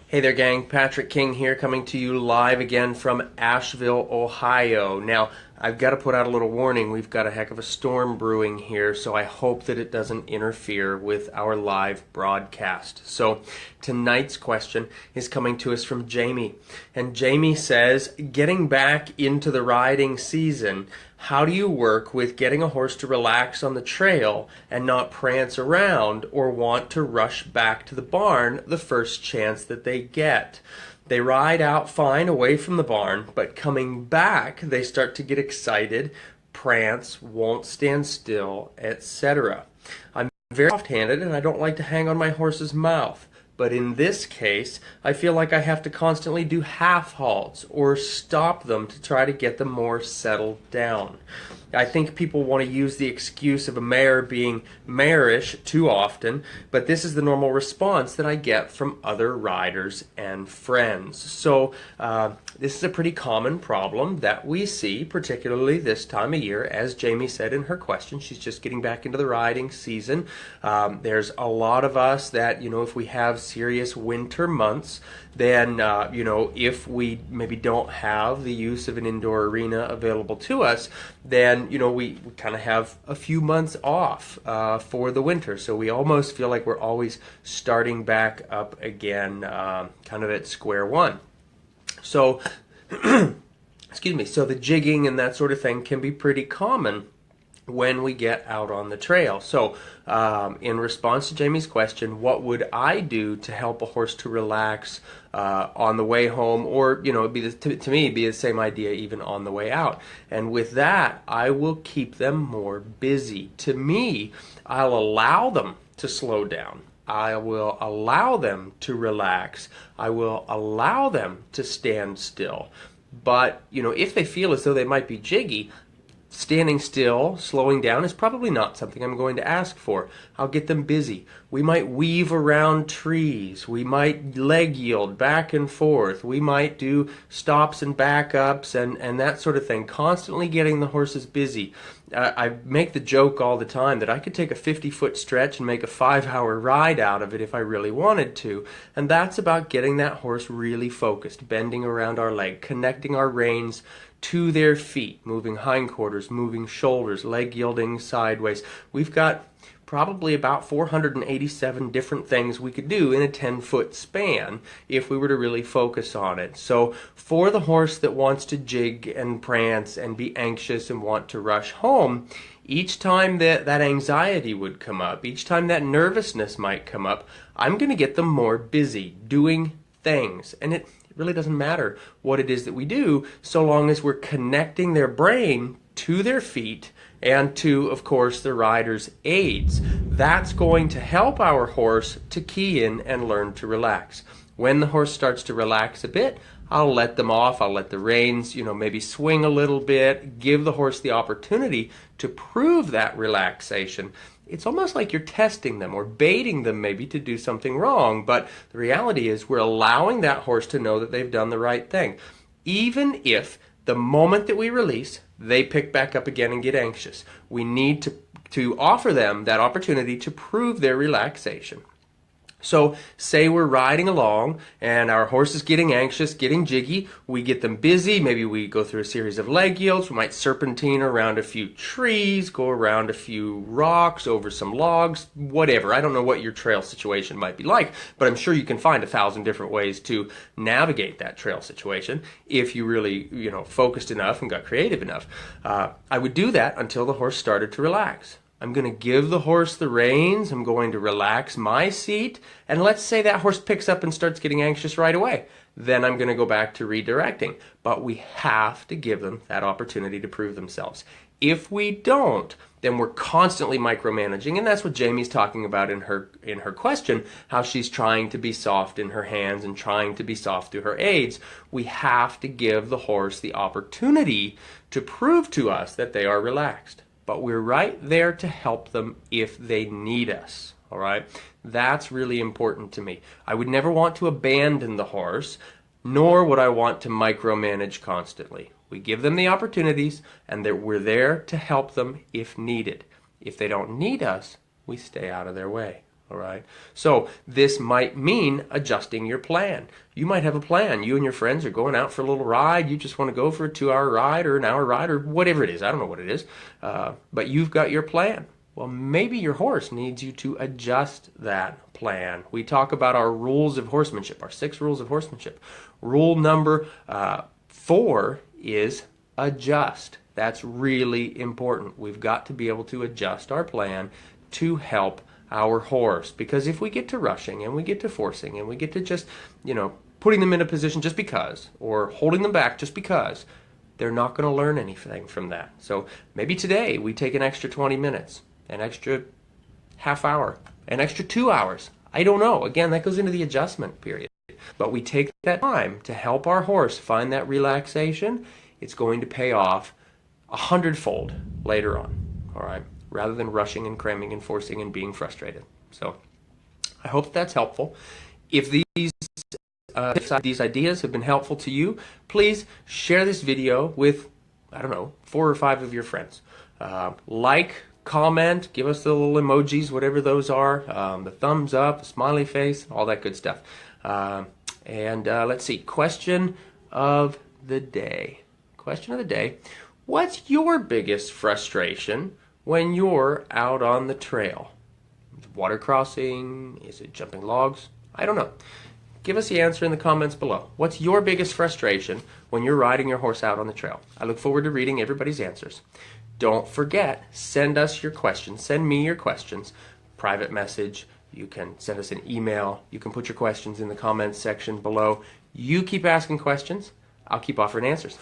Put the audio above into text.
Hey there, gang. Patrick King here, coming to you live again from Asheville, Ohio. Now, I've got to put out a little warning. We've got a heck of a storm brewing here, so I hope that it doesn't interfere with our live broadcast. So, tonight's question is coming to us from Jamie. And Jamie says, getting back into the riding season, how do you work with getting a horse to relax on the trail and not prance around or want to rush back to the barn the first chance that they get? They ride out fine away from the barn, but coming back, they start to get excited, prance, won't stand still, etc. I'm very soft-handed and I don't like to hang on my horse's mouth. But in this case, I feel like I have to constantly do half halts or stop them to try to get them more settled down. I think people want to use the excuse of a mare being marish too often, but this is the normal response that I get from other riders and friends. So this is a pretty common problem that we see, particularly this time of year. As Jamie said in her question, she's just getting back into the riding season. There's a lot of us that, if we have serious winter months, then, if we maybe don't have the use of an indoor arena available to us, then, we kind of have a few months off for the winter. So we almost feel like we're always starting back up again, kind of at square one. So, excuse me, so the jigging and that sort of thing can be pretty common when we get out on the trail. So in response to Jamie's question, what would I do to help a horse to relax on the way home, or it'd be to me it'd be the same idea even on the way out. And with that, I will keep them more busy. To me, I'll allow them to slow down. I will allow them to relax. I will allow them to stand still. But if they feel as though they might be jiggy, standing still, slowing down is probably not something I'm going to ask for. I'll get them busy. We might weave around trees. We might leg yield back and forth. We might do stops and backups and that sort of thing, constantly getting the horses busy. I make the joke all the time that I could take a 50-foot stretch and make a 5-hour ride out of it if I really wanted to. And that's about getting that horse really focused, bending around our leg, connecting our reins to their feet, moving hindquarters, moving shoulders, leg yielding sideways. We've got probably about 487 different things we could do in a 10-foot span if we were to really focus on it. So for the horse that wants to jig and prance and be anxious and want to rush home, each time that anxiety would come up, each time that nervousness might come up, I'm going to get them more busy doing things. And it really doesn't matter what it is that we do, so long as we're connecting their brain to their feet and to, of course, the rider's aids. That's going to help our horse to key in and learn to relax. When the horse starts to relax a bit, I'll let them off. I'll let the reins, maybe swing a little bit, give the horse the opportunity to prove that relaxation. It's almost like you're testing them or baiting them maybe to do something wrong, but the reality is we're allowing that horse to know that they've done the right thing. Even if the moment that we release, they pick back up again and get anxious. We need to offer them that opportunity to prove their relaxation. So say we're riding along and our horse is getting anxious, getting jiggy. We get them busy. Maybe we go through a series of leg yields. We might serpentine around a few trees, go around a few rocks, over some logs, whatever. I don't know what your trail situation might be like, but I'm sure you can find 1,000 different ways to navigate that trail situation if you really, focused enough and got creative enough. I would do that until the horse started to relax. I'm going to give the horse the reins. I'm going to relax my seat. And let's say that horse picks up and starts getting anxious right away. Then I'm going to go back to redirecting. But we have to give them that opportunity to prove themselves. If we don't, then we're constantly micromanaging. And that's what Jamie's talking about in her question, how she's trying to be soft in her hands and trying to be soft through her aids. We have to give the horse the opportunity to prove to us that they are relaxed. But we're right there to help them if they need us, all right? That's really important to me. I would never want to abandon the horse, nor would I want to micromanage constantly. We give them the opportunities, and we're there to help them if needed. If they don't need us, we stay out of their way, All right. So this might mean adjusting your plan. You might have a plan. You and your friends are going out for a little ride. You just want to go for a 2-hour ride or an hour ride or whatever it is. I don't know what it is. But you've got your plan. Well, maybe your horse needs you to adjust that plan. We talk about our rules of horsemanship, our 6 rules of horsemanship. Rule number 4 is adjust. That's really important. We've got to be able to adjust our plan to help our horse, because if we get to rushing and we get to forcing and we get to just, putting them in a position just because, or holding them back just because, they're not going to learn anything from that. So maybe today we take an extra 20 minutes, an extra half hour, an extra 2 hours. I don't know. Again, that goes into the adjustment period. But we take that time to help our horse find that relaxation. It's going to pay off 100-fold later on. All right. Rather than rushing and cramming and forcing and being frustrated. So I hope that's helpful. If these ideas have been helpful to you, please share this video with, 4 or 5 of your friends. Like, comment, give us the little emojis, whatever those are, the thumbs up, the smiley face, all that good stuff. And let's see, question of the day. Question of the day. What's your biggest frustration when you're out on the trail? Water crossing? Is it jumping logs? I don't know. Give us the answer in the comments below. What's your biggest frustration when you're riding your horse out on the trail? I look forward to reading everybody's answers. Don't forget, send us your questions. Send me your questions. Private message. You can send us an email. You can put your questions in the comments section below. You keep asking questions. I'll keep offering answers.